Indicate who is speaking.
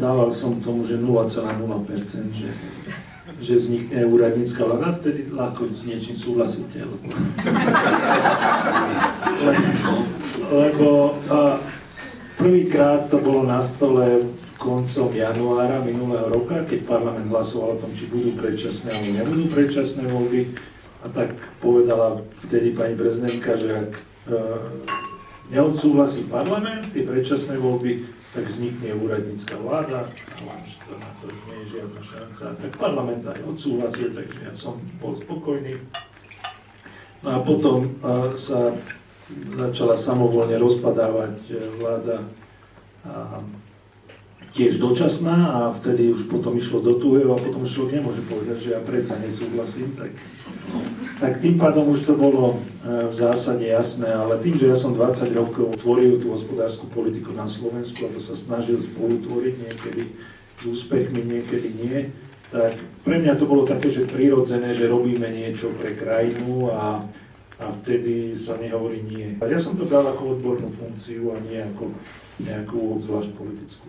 Speaker 1: dával som tomu, že 0,0%, že vznikne úradnícka vláda, vtedy ľahko s niečím súhlasíte. Lebo prvýkrát to bolo na stole koncom januára minulého roka, keď parlament hlasoval o tom, či budú predčasné alebo nebudú predčasné voľby. A tak povedala vtedy pani prezidentka, že ak neodsúhlasí parlament tie predčasné voľby, tak vznikne úradnícka vláda, ale to na to nie je žiadna šanca. Tak parlament aj odsúhlasil, takže ja som bol spokojný. No a potom sa začala samovolne rozpadávať vláda tiež dočasná a vtedy už potom išlo do tuhého a potom človek nemôže povedať, že ja predsa nesúhlasím, tak tým pádom už to bolo v zásade jasné, ale tým, že ja som 20 rokov tvoril tú hospodárskú politiku na Slovensku a to sa snažil spolutvoriť, niekedy s úspechmi, niekedy nie, tak pre mňa to bolo také, že prirodzené, že robíme niečo pre krajinu a vtedy sa nehovorí nie. A ja som to bral ako odbornú funkciu a nie ako nejakú zvlášť politickú.